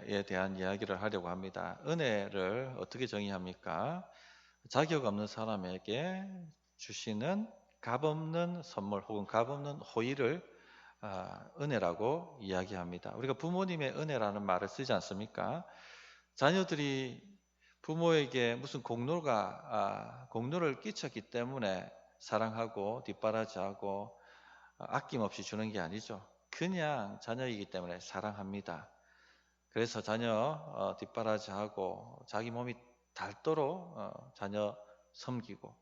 은혜에 대한 이야기를 하려고 합니다. 은혜를 어떻게 정의합니까? 자격 없는 사람에게 주시는 값없는 선물 혹은 값없는 호의를 은혜라고 이야기합니다. 우리가 부모님의 은혜라는 말을 쓰지 않습니까? 자녀들이 부모에게 무슨 공로를 끼쳤기 때문에 사랑하고 뒷바라지하고 아낌없이 주는 게 아니죠. 그냥 자녀이기 때문에 사랑합니다. 그래서 자녀 뒷바라지하고 자기 몸이 닳도록 자녀 섬기고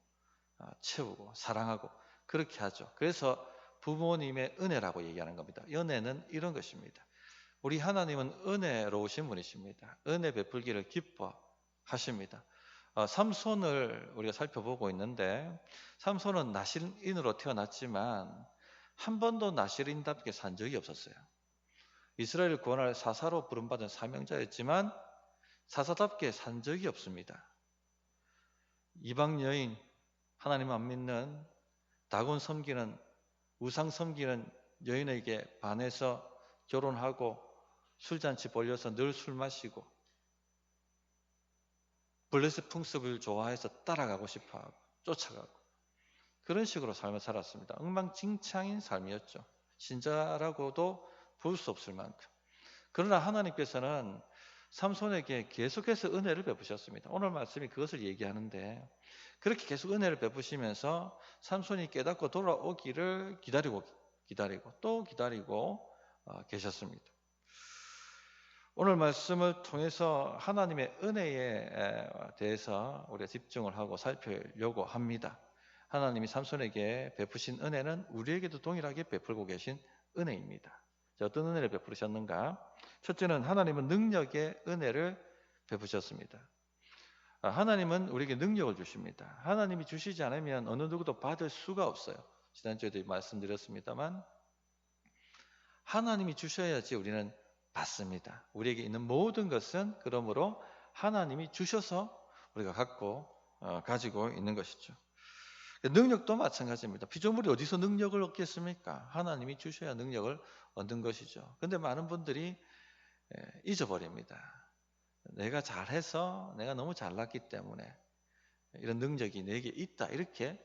채우고 사랑하고 그렇게 하죠. 그래서 부모님의 은혜라고 얘기하는 겁니다. 은혜는 이런 것입니다. 우리 하나님은 은혜로우신 분이십니다. 은혜 베풀기를 기뻐하십니다. 삼손을 우리가 살펴보고 있는데 삼손은 나실인으로 태어났지만 한 번도 나실인답게 산 적이 없었어요. 이스라엘을 구원할 사사로 부름받은 사명자였지만 사사답게 산 적이 없습니다. 이방 여인, 하나님 안 믿는 다곤 섬기는 우상 섬기는 여인에게 반해서 결혼하고 술잔치 벌려서 늘 술 마시고 블레셋 풍습을 좋아해서 따라가고 싶어하고 쫓아가고 그런 식으로 삶을 살았습니다. 엉망진창인 삶이었죠. 신자라고도 볼 수 없을 만큼. 그러나 하나님께서는 삼손에게 계속해서 은혜를 베푸셨습니다. 오늘 말씀이 그것을 얘기하는데 그렇게 계속 은혜를 베푸시면서 삼손이 깨닫고 돌아오기를 기다리고 또 기다리고 계셨습니다. 오늘 말씀을 통해서 하나님의 은혜에 대해서 우리가 집중을 하고 살피려고 합니다. 하나님이 삼손에게 베푸신 은혜는 우리에게도 동일하게 베풀고 계신 은혜입니다. 어떤 은혜를 베푸셨는가? 첫째는 하나님은 능력의 은혜를 베푸셨습니다. 하나님은 우리에게 능력을 주십니다. 하나님이 주시지 않으면 어느 누구도 받을 수가 없어요. 지난주에도 말씀드렸습니다만 하나님이 주셔야지 우리는 받습니다. 우리에게 있는 모든 것은 그러므로 하나님이 주셔서 우리가 가지고 있는 것이죠. 능력도 마찬가지입니다. 피조물이 어디서 능력을 얻겠습니까? 하나님이 주셔야 능력을 얻는 것이죠. 그런데 많은 분들이 잊어버립니다. 내가 잘해서 내가 너무 잘났기 때문에 이런 능력이 내게 있다 이렇게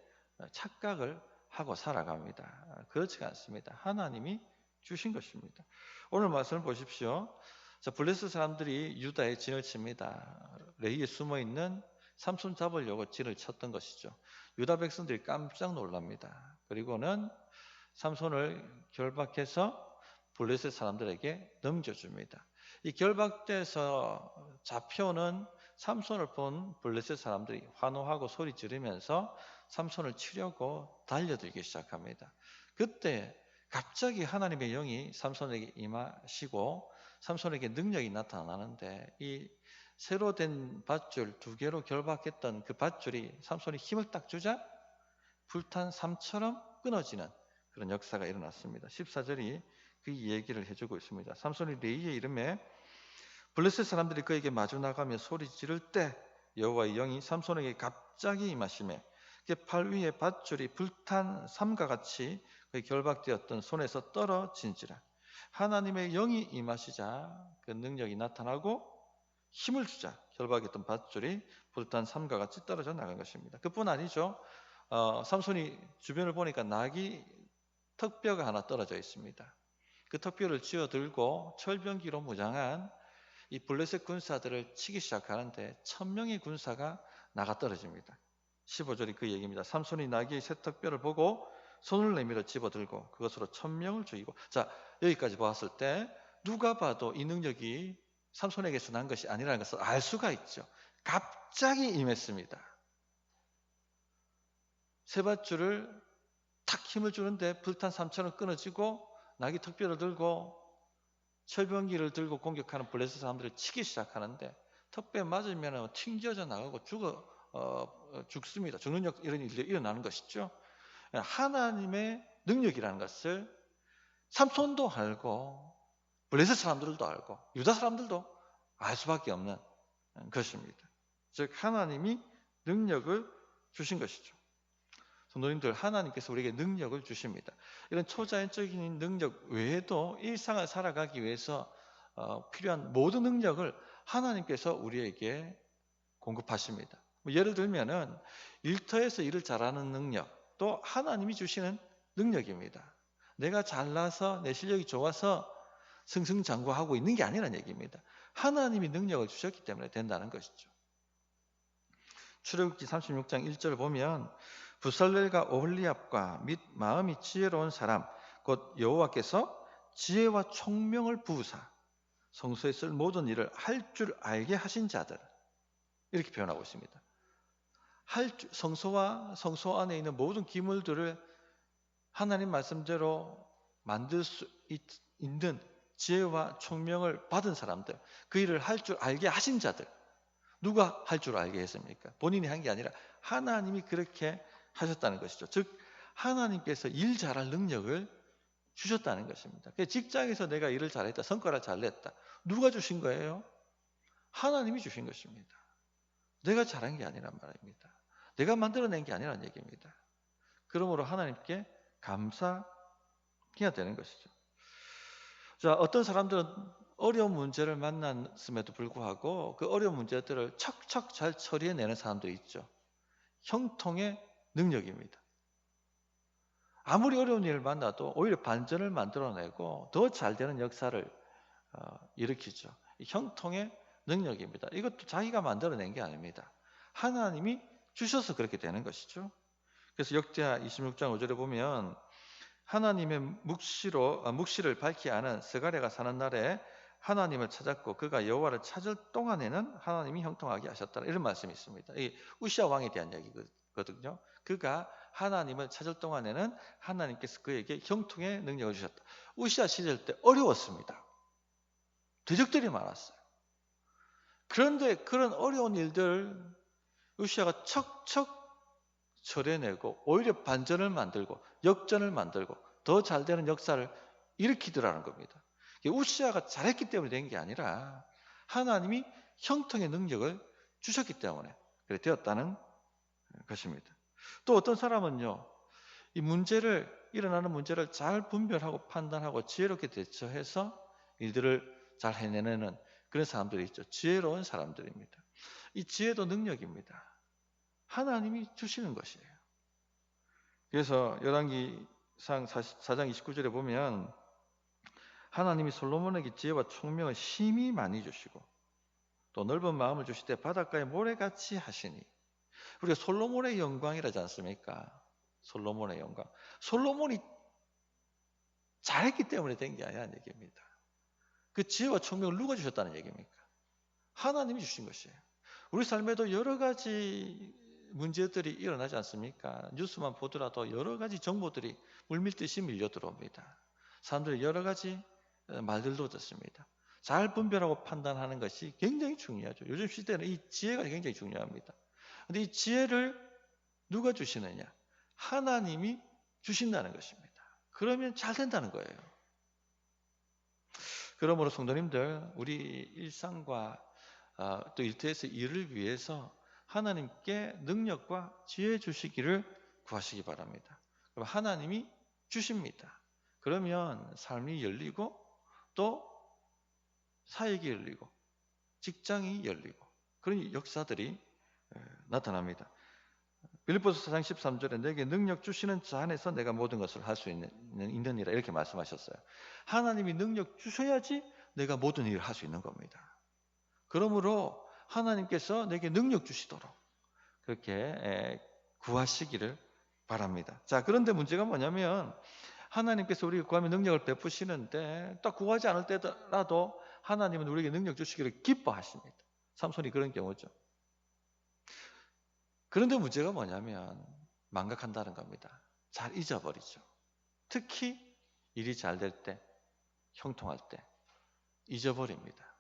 착각을 하고 살아갑니다. 그렇지가 않습니다. 하나님이 주신 것입니다. 오늘 말씀을 보십시오. 블레셋 사람들이 유다에 진을 칩니다. 레이에 숨어있는 삼손 잡으려고 진을 쳤던 것이죠. 유다 백성들이 깜짝 놀랍니다. 그리고는 삼손을 결박해서 블레셋 사람들에게 넘겨줍니다. 이 결박돼서 잡혀오는 삼손을 본 블레셋 사람들이 환호하고 소리 지르면서 삼손을 치려고 달려들기 시작합니다. 그때 갑자기 하나님의 영이 삼손에게 임하시고 삼손에게 능력이 나타나는데 이 새로 된 밧줄 2개로 결박했던 그 밧줄이 삼손이 힘을 딱 주자 불탄 삼처럼 끊어지는 그런 역사가 일어났습니다. 14절이 그 얘기를 해주고 있습니다. 삼손이 레이의 이름에 블레셋 사람들이 그에게 마주 나가며 소리 지를 때 여호와의 영이 삼손에게 갑자기 임하시매 팔 위에 밧줄이 불탄 삼과 같이 그의 결박되었던 손에서 떨어진지라. 하나님의 영이 임하시자 그 능력이 나타나고 힘을 주자 결박했던 밧줄이 불탄 삼과 같이 떨어져 나간 것입니다. 그뿐 아니죠. 삼손이 주변을 보니까 나귀 턱뼈가 하나 떨어져 있습니다. 그 턱뼈를 쥐어들고 철병기로 무장한 이 블레셋 군사들을 치기 시작하는데 1000명의 군사가 나가 떨어집니다. 15절이 그 얘기입니다. 삼손이 나귀의 새 턱뼈를 보고 손을 내밀어 집어들고 그것으로 1000명을 죽이고. 자, 여기까지 보았을 때 누가 봐도 이 능력이 삼손에게서 난 것이 아니라는 것을 알 수가 있죠. 갑자기 임했습니다. 새 밧줄을 탁 힘을 주는데 불탄 삼처럼 끊어지고 나귀 턱뼈를 들고 철병기를 들고 공격하는 블레셋 사람들을 치기 시작하는데 턱뼈에 맞으면 튕겨져 나가고 죽습니다. 죽는 이런 일이 일어나는 것이죠. 하나님의 능력이라는 것을 삼손도 알고 블레셋 사람들도 알고 유다 사람들도 알 수밖에 없는 것입니다. 즉 하나님이 능력을 주신 것이죠. 성도님들, 하나님께서 우리에게 능력을 주십니다. 이런 초자연적인 능력 외에도 일상을 살아가기 위해서 필요한 모든 능력을 하나님께서 우리에게 공급하십니다. 예를 들면은 일터에서 일을 잘하는 능력도 하나님이 주시는 능력입니다. 내가 잘나서 내 실력이 좋아서 승승장구하고 있는 게 아니라는 얘기입니다. 하나님이 능력을 주셨기 때문에 된다는 것이죠. 출애굽기 36장 1절 보면 부살렐과 오홀리압과 및 마음이 지혜로운 사람 곧 여호와께서 지혜와 총명을 부으사 성소에 쓸 모든 일을 할 줄 알게 하신 자들, 이렇게 표현하고 있습니다. 성소와 성소 안에 있는 모든 기물들을 하나님 말씀대로 만들 수 있는 지혜와 총명을 받은 사람들, 그 일을 할 줄 알게 하신 자들. 누가 할 줄 알게 했습니까? 본인이 한 게 아니라 하나님이 그렇게 하셨다는 것이죠. 즉 하나님께서 일 잘할 능력을 주셨다는 것입니다. 직장에서 내가 일을 잘했다, 성과를 잘 냈다. 누가 주신 거예요? 하나님이 주신 것입니다. 내가 잘한 게 아니란 말입니다. 내가 만들어낸 게 아니라는 얘기입니다. 그러므로 하나님께 감사해야 되는 것이죠. 자, 어떤 사람들은 어려운 문제를 만났음에도 불구하고 그 어려운 문제들을 척척 잘 처리해내는 사람도 있죠. 형통의 능력입니다. 아무리 어려운 일을 만나도 오히려 반전을 만들어내고 더 잘 되는 역사를 일으키죠. 형통의 능력입니다. 이것도 자기가 만들어낸 게 아닙니다. 하나님이 주셔서 그렇게 되는 것이죠. 그래서 역대하 26장 5절에 보면 하나님의 묵시를 밝히 아는 스가랴가 사는 날에 하나님을 찾았고 그가 여호와를 찾을 동안에는 하나님이 형통하게 하셨다, 이런 말씀이 있습니다. 이 우시아 왕에 대한 얘기거든요. 그가 하나님을 찾을 동안에는 하나님께서 그에게 형통의 능력을 주셨다. 우시아 시절 때 어려웠습니다. 대적들이 많았어요. 그런데 그런 어려운 일들 우시아가 척척 처리해내고 오히려 반전을 만들고 역전을 만들고 더 잘 되는 역사를 일으키더라는 겁니다. 우시아가 잘했기 때문에 된 게 아니라 하나님이 형통의 능력을 주셨기 때문에 그래 되었다는 것입니다. 또 어떤 사람은요, 일어나는 문제를 잘 분별하고 판단하고 지혜롭게 대처해서 일들을 잘 해내는 그런 사람들이 있죠. 지혜로운 사람들입니다. 이 지혜도 능력입니다. 하나님이 주시는 것이에요. 그래서 열왕기상 4장 29절에 보면 하나님이 솔로몬에게 지혜와 총명을 심히 많이 주시고 또 넓은 마음을 주실 때 바닷가에 모래같이 하시니, 우리가 솔로몬의 영광이라지 않습니까? 솔로몬의 영광. 솔로몬이 잘했기 때문에 된 게 아니라는 얘기입니다. 그 지혜와 총명을 누가 주셨다는 얘기입니까? 하나님이 주신 것이에요. 우리 삶에도 여러 가지 문제들이 일어나지 않습니까? 뉴스만 보더라도 여러 가지 정보들이 물밀듯이 밀려 들어옵니다. 사람들이 여러 가지 말들도 듣습니다. 잘 분별하고 판단하는 것이 굉장히 중요하죠. 요즘 시대는 이 지혜가 굉장히 중요합니다. 그런데 이 지혜를 누가 주시느냐? 하나님이 주신다는 것입니다. 그러면 잘 된다는 거예요. 그러므로 성도님들, 우리 일상과 또 일터에서 일을 위해서 하나님께 능력과 지혜 주시기를 구하시기 바랍니다. 그럼 하나님이 주십니다. 그러면 삶이 열리고 또 사역이 열리고 직장이 열리고 그런 역사들이 나타납니다. 빌립보서 4장 13절에 내게 능력 주시는 자 안에서 내가 모든 것을 할 수 있느니라, 이렇게 말씀하셨어요. 하나님이 능력 주셔야지 내가 모든 일을 할 수 있는 겁니다. 그러므로 하나님께서 내게 능력 주시도록 그렇게 구하시기를 바랍니다. 자, 그런데 문제가 뭐냐면 하나님께서 우리가 구하면 능력을 베푸시는데 딱 구하지 않을 때라도 하나님은 우리에게 능력 주시기를 기뻐하십니다. 삼손이 그런 경우죠. 그런데 문제가 뭐냐면 망각한다는 겁니다. 잘 잊어버리죠. 특히 일이 잘 될 때, 형통할 때 잊어버립니다.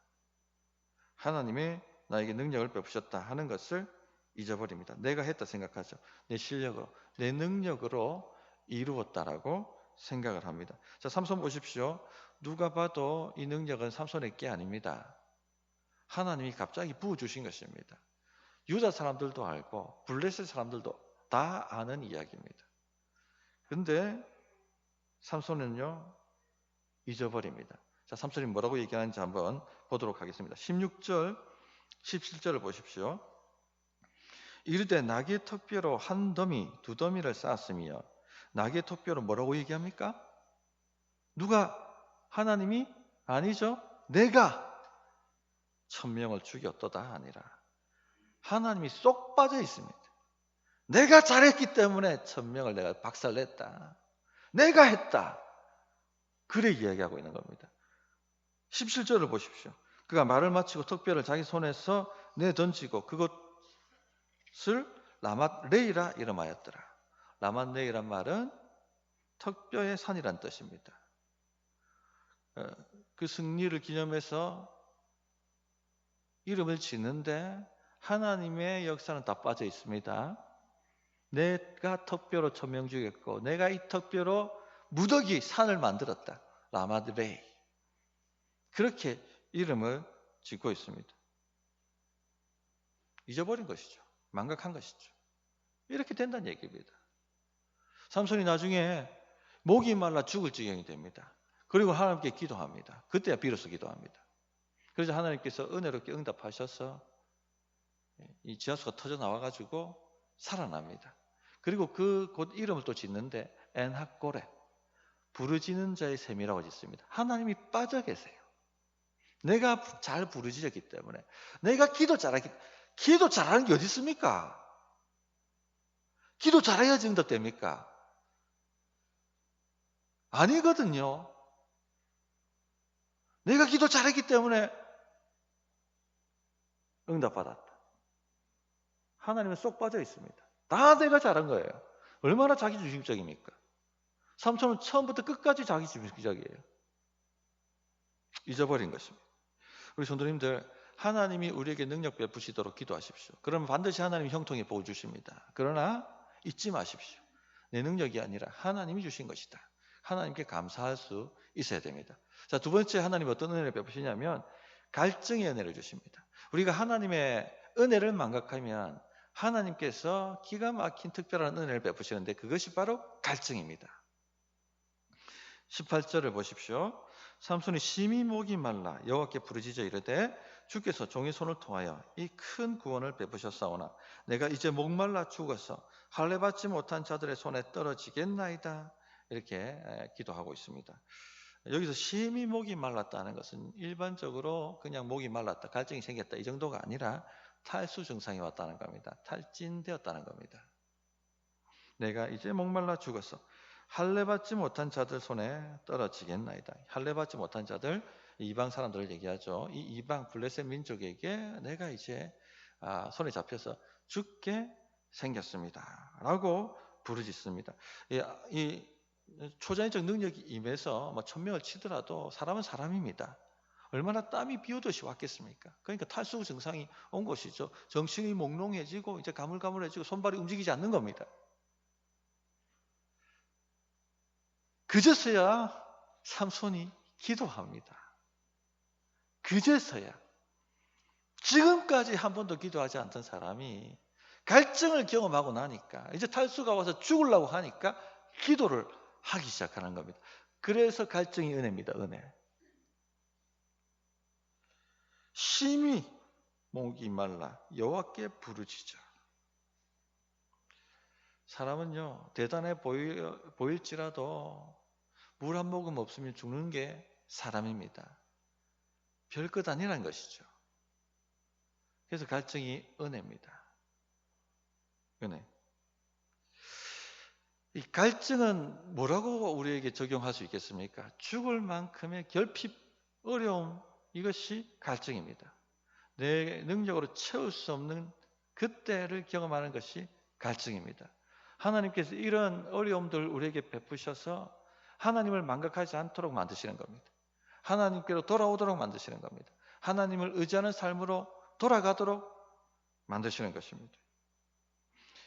하나님의 나에게 능력을 베푸셨다 하는 것을 잊어버립니다. 내가 했다 생각하죠. 내 실력으로, 내 능력으로 이루었다라고 생각을 합니다. 자, 삼손 보십시오. 누가 봐도 이 능력은 삼손의 게 아닙니다. 하나님이 갑자기 부어주신 것입니다. 유다 사람들도 알고 블레셋 사람들도 다 아는 이야기입니다. 그런데 삼손은요 잊어버립니다. 자, 삼손이 뭐라고 얘기하는지 한번 보도록 하겠습니다. 16절, 17절을 보십시오. 이르되 나귀의 턱뼈로 한 더미, 두 더미를 쌓았으며, 나귀의 턱뼈로 뭐라고 얘기합니까? 누가? 하나님이? 아니죠. 내가 1000명을 죽였도다 아니라. 하나님이 쏙 빠져 있습니다. 내가 잘했기 때문에 1000명을 내가 박살냈다. 내가 했다. 그래 이야기하고 있는 겁니다. 17절을 보십시오. 그가 말을 마치고 턱뼈를 자기 손에서 내던지고 그것을 라맛레이라 이름하였더라. 라맛레이란 말은 턱뼈의 산이란 뜻입니다. 그 승리를 기념해서 이름을 짓는데 하나님의 역사는 다 빠져 있습니다. 내가 턱뼈로 1000명 죽였고 내가 이 턱뼈로 무더기 산을 만들었다. 라마드레이. 그렇게 이름을 짓고 있습니다. 잊어버린 것이죠. 망각한 것이죠. 이렇게 된다는 얘기입니다. 삼손이 나중에 목이 말라 죽을 지경이 됩니다. 그리고 하나님께 기도합니다. 그때야 비로소 기도합니다. 그래서 하나님께서 은혜롭게 응답하셔서 이 지하수가 터져 나와가지고 살아납니다. 그리고 그 곧 이름을 또 짓는데 엔하꼬레, 부르짖는 자의 셈이라고 짓습니다. 하나님이 빠져 계세요. 내가 잘 부르짖었기 때문에, 내가 기도 잘하는 게 어디 있습니까? 기도 잘해야지 응답됩니까? 아니거든요. 내가 기도 잘했기 때문에 응답받았다. 하나님은 쏙 빠져 있습니다. 다 내가 잘한 거예요. 얼마나 자기중심적입니까? 삼손은 처음부터 끝까지 자기중심적이에요. 잊어버린 것입니다. 우리 성도님들, 하나님이 우리에게 능력 베푸시도록 기도하십시오. 그러면 반드시 하나님이 형통에 보호 주십니다. 그러나 잊지 마십시오. 내 능력이 아니라 하나님이 주신 것이다. 하나님께 감사할 수 있어야 됩니다. 자, 두 번째 하나님이 어떤 은혜를 베푸시냐면 갈증의 은혜를 주십니다. 우리가 하나님의 은혜를 망각하면 하나님께서 기가 막힌 특별한 은혜를 베푸시는데 그것이 바로 갈증입니다. 18절을 보십시오. 삼손이 심히 목이 말라 여호와께 부르짖어 이르되 주께서 종의 손을 통하여 이 큰 구원을 베푸셨사오나 내가 이제 목말라 죽어서 할례 받지 못한 자들의 손에 떨어지겠나이다. 이렇게 기도하고 있습니다. 여기서 심히 목이 말랐다는 것은 일반적으로 그냥 목이 말랐다, 갈증이 생겼다 이 정도가 아니라 탈수 증상이 왔다는 겁니다. 탈진되었다는 겁니다. 내가 이제 목말라 죽어서 할례 받지 못한 자들 손에 떨어지겠나이다. 할례 받지 못한 자들, 이방 사람들을 얘기하죠. 이 이방 블레셋 민족에게 내가 이제 손에 잡혀서 죽게 생겼습니다. 라고 부르짖습니다. 이 초자연적 능력이 임해서 1000명을 치더라도 사람은 사람입니다. 얼마나 땀이 비오듯이 왔겠습니까? 그러니까 탈수 증상이 온 것이죠. 정신이 몽롱해지고 이제 가물가물해지고 손발이 움직이지 않는 겁니다. 그제서야 삼손이 기도합니다. 그제서야. 지금까지 한 번도 기도하지 않던 사람이 갈증을 경험하고 나니까 이제 탈수가 와서 죽으려고 하니까 기도를 하기 시작하는 겁니다. 그래서 갈증이 은혜입니다. 은혜. 심히 목이 말라 여호와께 부르짖어. 사람은요 대단해 보일지라도 물 한 모금 없으면 죽는 게 사람입니다. 별것 아니라는 것이죠. 그래서 갈증이 은혜입니다. 은혜. 이 갈증은 뭐라고 우리에게 적용할 수 있겠습니까? 죽을 만큼의 결핍, 어려움, 이것이 갈증입니다. 내 능력으로 채울 수 없는 그때를 경험하는 것이 갈증입니다. 하나님께서 이런 어려움들 우리에게 베푸셔서 하나님을 망각하지 않도록 만드시는 겁니다. 하나님께로 돌아오도록 만드시는 겁니다. 하나님을 의지하는 삶으로 돌아가도록 만드시는 것입니다.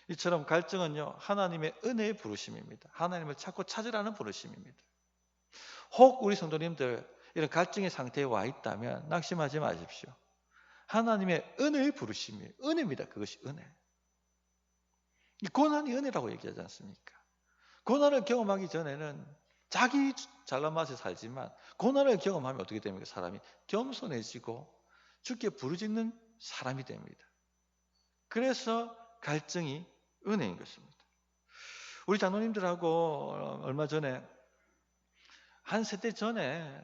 이처럼 갈증은요 하나님의 은혜의 부르심입니다. 하나님을 찾고 찾으라는 부르심입니다. 혹 우리 성도님들 이런 갈증의 상태에 와 있다면 낙심하지 마십시오. 하나님의 은혜의 부르심이에요. 은혜입니다. 그것이 은혜. 이 고난이 은혜라고 얘기하지 않습니까? 고난을 경험하기 전에는 자기 잘난 맛에 살지만 고난을 경험하면 어떻게 됩니까? 사람이 겸손해지고 주께 부르짖는 사람이 됩니다. 그래서 갈증이 은혜인 것입니다. 우리 장로님들하고 얼마 전에 한 세대 전에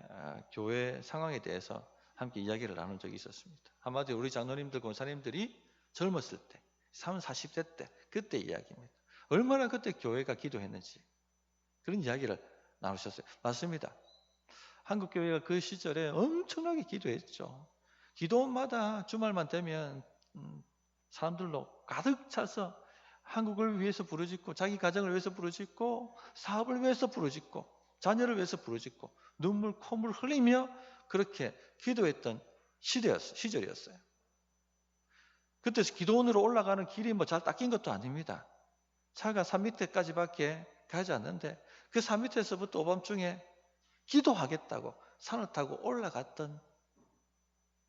교회 상황에 대해서 함께 이야기를 나눈 적이 있었습니다. 한마디로 우리 장로님들, 권사님들이 젊었을 때, 30, 40대 때, 그때 이야기입니다. 얼마나 그때 교회가 기도했는지 그런 이야기를 나누셨어요. 맞습니다. 한국교회가 그 시절에 엄청나게 기도했죠. 기도마다 주말만 되면 사람들로 가득 차서 한국을 위해서 부르짖고 자기 가정을 위해서 부르짖고 사업을 위해서 부르짖고 자녀를 위해서 부르짖고 눈물 콧물 흘리며 그렇게 기도했던 시절이었어요. 그때 기도원으로 올라가는 길이 뭐 잘 닦인 것도 아닙니다. 차가 산 밑에까지밖에 가지 않는데 그 산 밑에서부터 오밤중에 기도하겠다고 산을 타고 올라갔던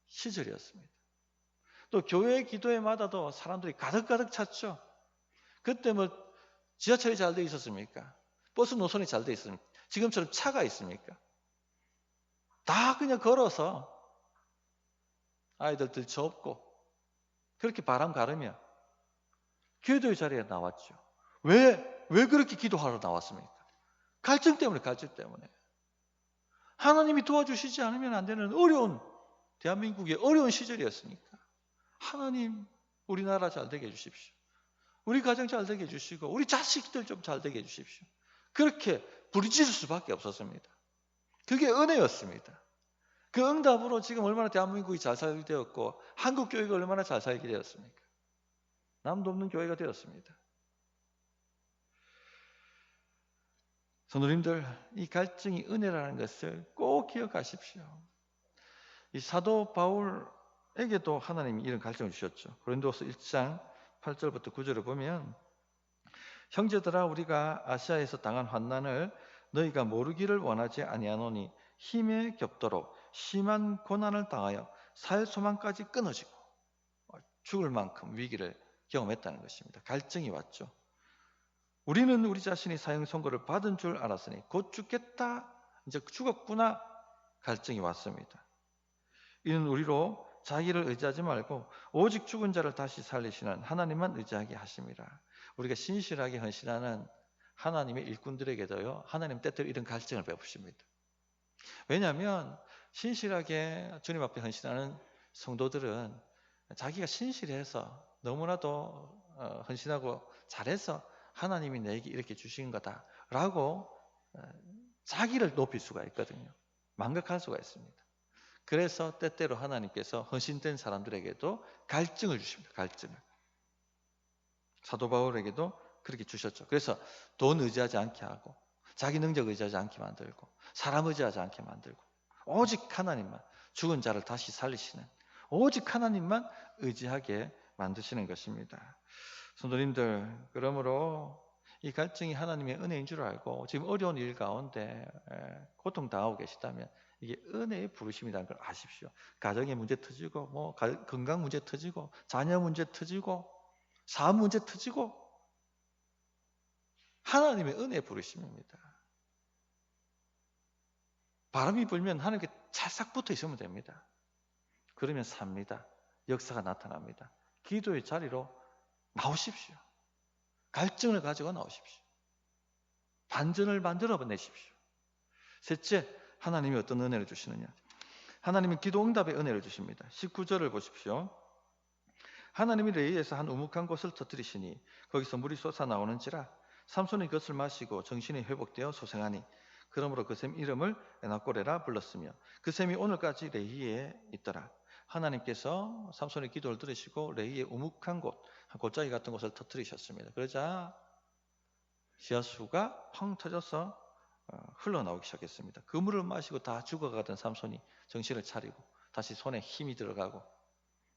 시절이었습니다. 또 교회 기도회마다도 사람들이 가득가득 찼죠. 그때 뭐 지하철이 잘 돼 있었습니까? 버스 노선이 잘 돼 있습니까? 지금처럼 차가 있습니까? 다 그냥 걸어서 아이들 들쳐업고 그렇게 바람 가르며 기도의 자리에 나왔죠. 왜 그렇게 기도하러 나왔습니까? 갈증 때문에. 하나님이 도와주시지 않으면 안 되는 어려운 대한민국의 어려운 시절이었으니까 하나님 우리나라 잘 되게 해주십시오. 우리 가정 잘 되게 해주시고 우리 자식들 좀 잘 되게 해주십시오. 그렇게 부르짖을 수밖에 없었습니다. 그게 은혜였습니다. 그 응답으로 지금 얼마나 대한민국이 잘 살게 되었고 한국 교회가 얼마나 잘 살게 되었습니까? 남도 없는 교회가 되었습니다. 성도님들, 이 갈증이 은혜라는 것을 꼭 기억하십시오. 이 사도 바울에게도 하나님이 이런 갈증을 주셨죠. 고린도서 1장 8절부터 9절을 보면 형제들아 우리가 아시아에서 당한 환난을 너희가 모르기를 원하지 아니하노니 힘에 겹도록 심한 고난을 당하여 살 소망까지 끊어지고 죽을 만큼 위기를 경험했다는 것입니다. 갈증이 왔죠. 우리는 우리 자신이 사형 선고를 받은 줄 알았으니 곧 죽겠다, 이제 죽었구나 갈증이 왔습니다. 이는 우리로 자기를 의지하지 말고 오직 죽은 자를 다시 살리시는 하나님만 의지하게 하심이라. 우리가 신실하게 헌신하는 하나님의 일꾼들에게도요 하나님 때때로 이런 갈증을 베푸십니다. 왜냐하면 신실하게 주님 앞에 헌신하는 성도들은 자기가 신실해서 너무나도 헌신하고 잘해서 하나님이 내게 이렇게 주신 거다라고 자기를 높일 수가 있거든요. 망각할 수가 있습니다. 그래서 때때로 하나님께서 헌신된 사람들에게도 갈증을 주십니다. 갈증을. 사도 바울에게도 그렇게 주셨죠. 그래서 돈 의지하지 않게 하고 자기 능력 의지하지 않게 만들고 사람 의지하지 않게 만들고 오직 하나님만, 죽은 자를 다시 살리시는 오직 하나님만 의지하게 만드시는 것입니다. 성도님들, 그러므로 이 갈증이 하나님의 은혜인 줄 알고 지금 어려운 일 가운데 고통당하고 계시다면 이게 은혜의 부르심이라는 걸 아십시오. 가정의 문제 터지고 뭐 건강 문제 터지고 자녀 문제 터지고 사업 문제 터지고 하나님의 은혜의 부르심입니다. 바람이 불면 하나님께 찰싹 붙어 있으면 됩니다. 그러면 삽니다. 역사가 나타납니다. 기도의 자리로 나오십시오. 갈증을 가지고 나오십시오. 반전을 만들어내십시오. 셋째, 하나님이 어떤 은혜를 주시느냐. 하나님은 기도 응답의 은혜를 주십니다. 19절을 보십시오. 하나님이 레이에서 한 우묵한 곳을 터뜨리시니 거기서 물이 솟아나오는지라 삼손이 그것을 마시고 정신이 회복되어 소생하니 그러므로 그 샘 이름을 에나꼬레라 불렀으며 그 샘이 오늘까지 레히에 있더라. 하나님께서 삼손의 기도를 들으시고 레히의 우묵한 곳, 골짜기 같은 곳을 터뜨리셨습니다. 그러자 씨앗수가 펑 터져서 흘러나오기 시작했습니다. 그 물을 마시고 다 죽어가던 삼손이 정신을 차리고 다시 손에 힘이 들어가고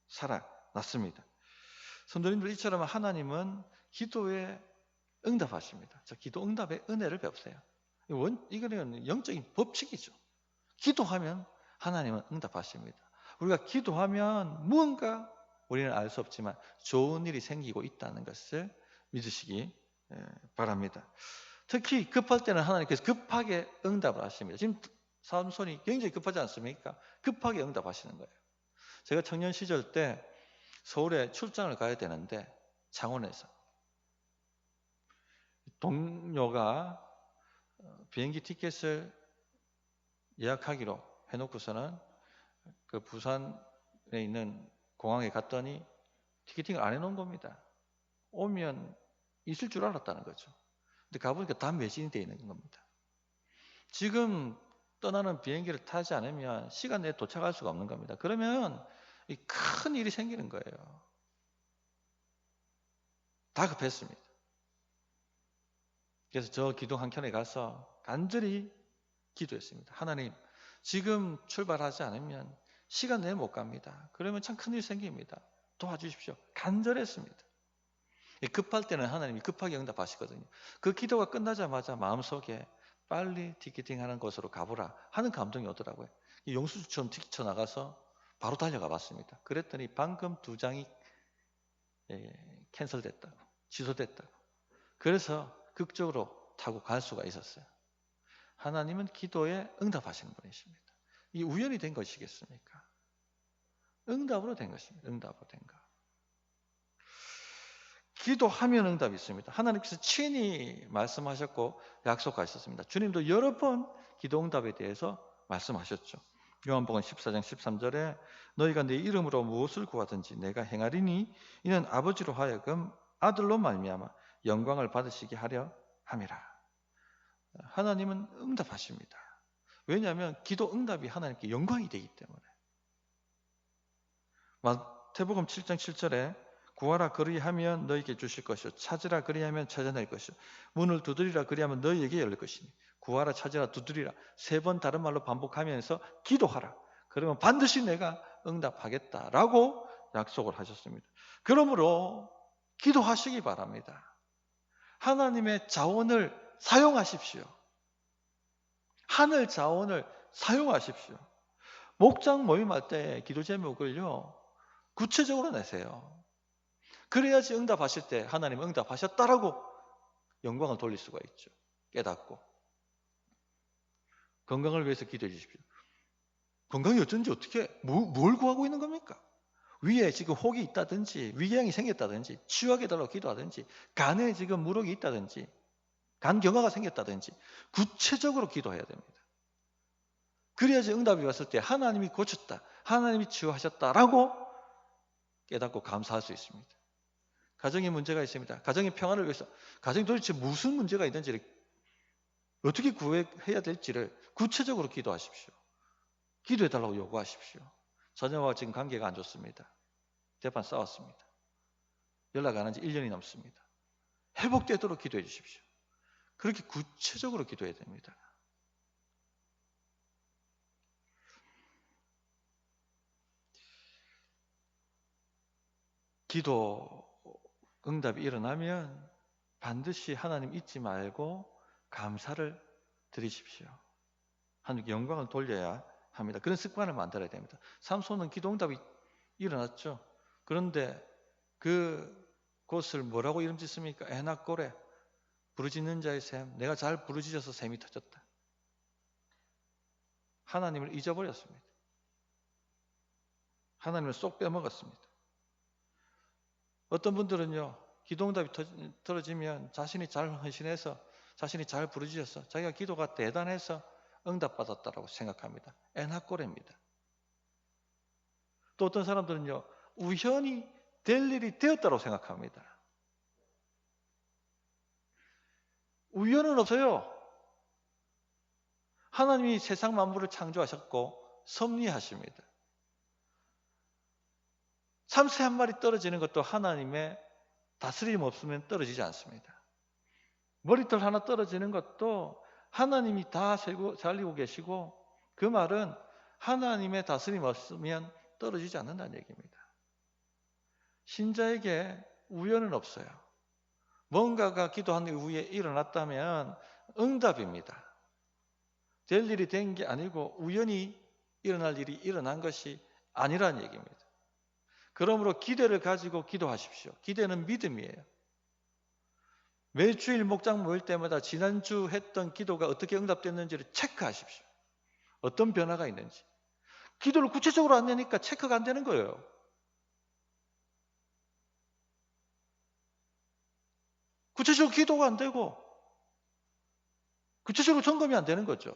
살아났습니다. 성도님들, 이처럼 하나님은 기도에 응답하십니다. 자, 기도 응답의 은혜를 배우세요. 이거는 영적인 법칙이죠. 기도하면 하나님은 응답하십니다. 우리가 기도하면 무언가 우리는 알 수 없지만 좋은 일이 생기고 있다는 것을 믿으시기 바랍니다. 특히 급할 때는 하나님께서 급하게 응답을 하십니다. 지금 삼손이 굉장히 급하지 않습니까? 급하게 응답하시는 거예요. 제가 청년 시절 때 서울에 출장을 가야 되는데 창원에서 동료가 비행기 티켓을 예약하기로 해놓고서는 그 부산에 있는 공항에 갔더니 티켓팅을 안 해놓은 겁니다. 오면 있을 줄 알았다는 거죠. 근데 가보니까 다 매진이 되어 있는 겁니다. 지금 떠나는 비행기를 타지 않으면 시간 내에 도착할 수가 없는 겁니다. 그러면 큰 일이 생기는 거예요. 다 급했습니다. 그래서 저 기둥 한켠에 가서 간절히 기도했습니다. 하나님, 지금 출발하지 않으면 시간 내에 못 갑니다. 그러면 참 큰일 생깁니다. 도와주십시오. 간절했습니다. 급할 때는 하나님이 급하게 응답하시거든요. 그 기도가 끝나자마자 마음속에 빨리 티켓팅하는 곳으로 가보라 하는 감동이 오더라고요. 용수처럼 뛰쳐나가서 바로 달려가 봤습니다. 그랬더니 방금 2장이 캔슬됐다고, 취소됐다고. 그래서 극적으로 타고 갈 수가 있었어요. 하나님은 기도에 응답하시는 분이십니다. 이 우연이 된 것이겠습니까? 응답으로 된 것입니다. 응답으로 된 것. 기도하면 응답이 있습니다. 하나님께서 친히 말씀하셨고 약속하셨습니다. 주님도 여러 번 기도 응답에 대해서 말씀하셨죠. 요한복음 14장 13절에 너희가 내 이름으로 무엇을 구하든지 내가 행하리니 이는 아버지로 하여금 아들로 말미암아 영광을 받으시게 하려 함이라. 하나님은 응답하십니다. 왜냐하면 기도 응답이 하나님께 영광이 되기 때문에. 마태복음 7장 7절에 구하라 그리하면 너희에게 주실 것이요 찾으라 그리하면 찾아낼 것이요 문을 두드리라 그리하면 너희에게 열릴 것이니 구하라 찾으라 두드리라 3번 다른 말로 반복하면서 기도하라. 그러면 반드시 내가 응답하겠다라고 약속을 하셨습니다. 그러므로 기도하시기 바랍니다. 하나님의 자원을 사용하십시오. 하늘 자원을 사용하십시오. 목장 모임할 때 기도 제목을요 구체적으로 내세요. 그래야지 응답하실 때 하나님 응답하셨다라고 영광을 돌릴 수가 있죠. 깨닫고 건강을 위해서 기도해 주십시오. 건강이 어쩐지 어떻게 뭘 구하고 있는 겁니까? 위에 지금 혹이 있다든지 위궤양이 생겼다든지 치유하게 달라고 기도하든지 간에 지금 물혹이 있다든지 간 경화가 생겼다든지 구체적으로 기도해야 됩니다. 그래야지 응답이 왔을 때 하나님이 고쳤다, 하나님이 치유하셨다라고 깨닫고 감사할 수 있습니다. 가정에 문제가 있습니다. 가정의 평안을 위해서 가정이 도대체 무슨 문제가 있는지를 어떻게 구해야 될지를 구체적으로 기도하십시오. 기도해달라고 요구하십시오. 자녀와 지금 관계가 안 좋습니다. 대판 싸웠습니다. 연락 안 한 지 1년이 넘습니다. 회복되도록 기도해 주십시오. 그렇게 구체적으로 기도해야 됩니다. 기도 응답이 일어나면 반드시 하나님 잊지 말고 감사를 드리십시오. 하나님께 영광을 돌려야 합니다. 그런 습관을 만들어야 됩니다. 삼손은 기도 응답이 일어났죠. 그런데 그 곳을 뭐라고 이름 짓습니까? 에낙고레, 부르짖는 자의 샘. 내가 잘 부르짖어서 샘이 터졌다. 하나님을 잊어버렸습니다. 하나님을 쏙 빼먹었습니다. 어떤 분들은요, 기도응답이 떨어지면 자신이 잘 헌신해서, 자신이 잘 부르짖어서, 자기가 기도가 대단해서 응답받았다고 생각합니다. 에낙고레입니다. 또 어떤 사람들은요, 우연히 될 일이 되었다고 생각합니다. 우연은 없어요. 하나님이 세상 만물을 창조하셨고 섭리하십니다. 참새 한 마리 떨어지는 것도 하나님의 다스림 없으면 떨어지지 않습니다. 머리털 하나 떨어지는 것도 하나님이 다 살리고 계시고 그 말은 하나님의 다스림 없으면 떨어지지 않는다는 얘기입니다. 신자에게 우연은 없어요. 뭔가가 기도한 이후에 일어났다면 응답입니다. 될 일이 된 게 아니고 우연히 일어날 일이 일어난 것이 아니라는 얘기입니다. 그러므로 기대를 가지고 기도하십시오. 기대는 믿음이에요. 매주일 목장 모일 때마다 지난주 했던 기도가 어떻게 응답됐는지를 체크하십시오. 어떤 변화가 있는지. 기도를 구체적으로 안 내니까 체크가 안 되는 거예요. 구체적으로 기도가 안 되고 구체적으로 점검이 안 되는 거죠.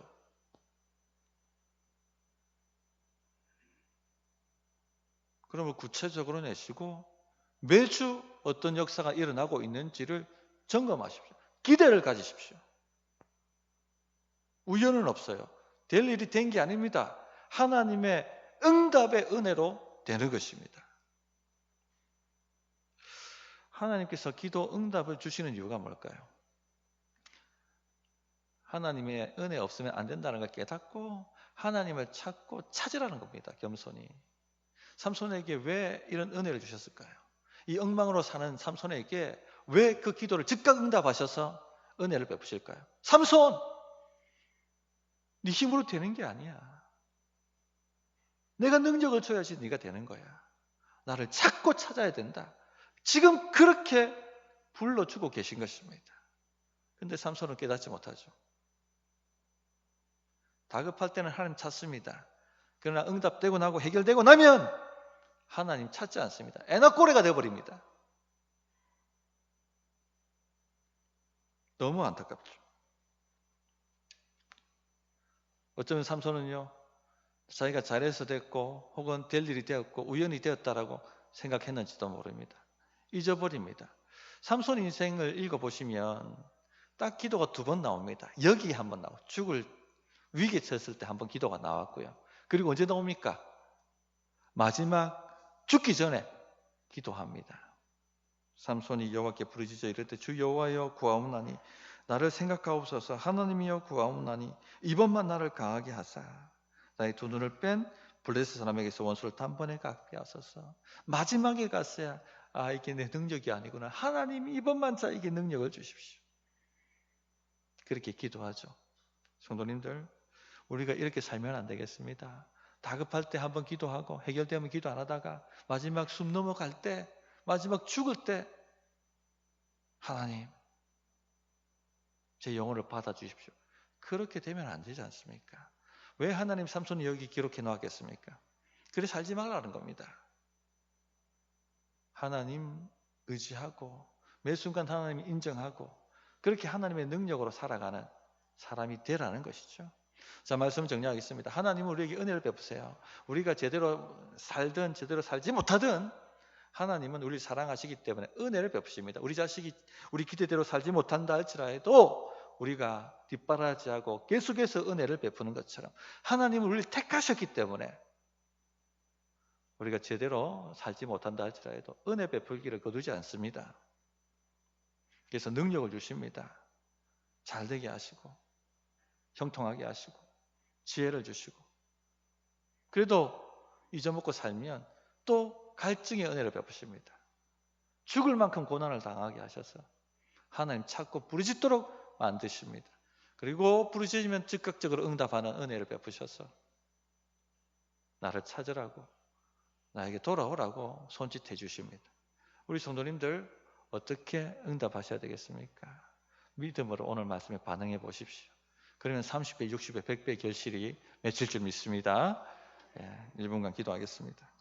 그러면 구체적으로 내시고 매주 어떤 역사가 일어나고 있는지를 점검하십시오. 기대를 가지십시오. 우연은 없어요. 될 일이 된 게 아닙니다. 하나님의 응답의 은혜로 되는 것입니다. 하나님께서 기도 응답을 주시는 이유가 뭘까요? 하나님의 은혜 없으면 안 된다는 걸 깨닫고 하나님을 찾고 찾으라는 겁니다. 겸손히. 삼손에게 왜 이런 은혜를 주셨을까요? 이 엉망으로 사는 삼손에게 왜 그 기도를 즉각 응답하셔서 은혜를 베푸실까요? 삼손! 네 힘으로 되는 게 아니야. 내가 능력을 줘야지 네가 되는 거야. 나를 찾고 찾아야 된다. 지금 그렇게 불러주고 계신 것입니다. 근데 삼손은 깨닫지 못하죠. 다급할 때는 하나님 찾습니다. 그러나 응답되고 나고 해결되고 나면 하나님 찾지 않습니다. 애나꼬레가 되어버립니다. 너무 안타깝죠. 어쩌면 삼손은요, 자기가 잘해서 됐고 혹은 될 일이 되었고 우연히 되었다라고 생각했는지도 모릅니다. 잊어버립니다. 삼손 인생을 읽어보시면 딱 기도가 2번 나옵니다. 여기 한번 나오고 죽을 위기에 처했을 때 한번 기도가 나왔고요. 그리고 언제 나옵니까? 마지막 죽기 전에 기도합니다. 삼손이 여호와께 부르짖어 이르되 주 여호와여 구하옵나니 나를 생각하옵소서. 하나님이여 구하옵나니 이번만 나를 강하게 하사 나의 2 눈을 뺀 블레셋 사람에게서 원수를 단번에 갚게 하소서. 마지막에 갔어야 이게 내 능력이 아니구나. 하나님이 이번만 자에게 능력을 주십시오. 그렇게 기도하죠. 성도님들, 우리가 이렇게 살면 안 되겠습니다. 다급할 때 한번 기도하고 해결되면 기도 안 하다가 마지막 숨 넘어갈 때, 마지막 죽을 때 하나님 제 영혼을 받아주십시오. 그렇게 되면 안 되지 않습니까? 왜 하나님 삼손이 여기 기록해 놓았겠습니까? 그래 살지 말라는 겁니다. 하나님 의지하고 매 순간 하나님 인정하고 그렇게 하나님의 능력으로 살아가는 사람이 되라는 것이죠. 자, 말씀 정리하겠습니다. 하나님은 우리에게 은혜를 베푸세요. 우리가 제대로 살든 제대로 살지 못하든 하나님은 우리를 사랑하시기 때문에 은혜를 베푸십니다. 우리 자식이 우리 기대대로 살지 못한다 할지라도 우리가 뒷바라지하고 계속해서 은혜를 베푸는 것처럼 하나님은 우리를 택하셨기 때문에 우리가 제대로 살지 못한다 할지라도 은혜 베풀기를 거두지 않습니다. 그래서 능력을 주십니다. 잘 되게 하시고 형통하게 하시고 지혜를 주시고 그래도 잊어먹고 살면 또 갈증의 은혜를 베푸십니다. 죽을 만큼 고난을 당하게 하셔서 하나님 찾고 부르짖도록 만드십니다. 그리고 부르짖으면 즉각적으로 응답하는 은혜를 베푸셔서 나를 찾으라고 나에게 돌아오라고 손짓해 주십니다. 우리 성도님들 어떻게 응답하셔야 되겠습니까? 믿음으로 오늘 말씀에 반응해 보십시오. 그러면 30배, 60배, 100배 결실이 맺힐 줄 믿습니다. 1분간 기도하겠습니다.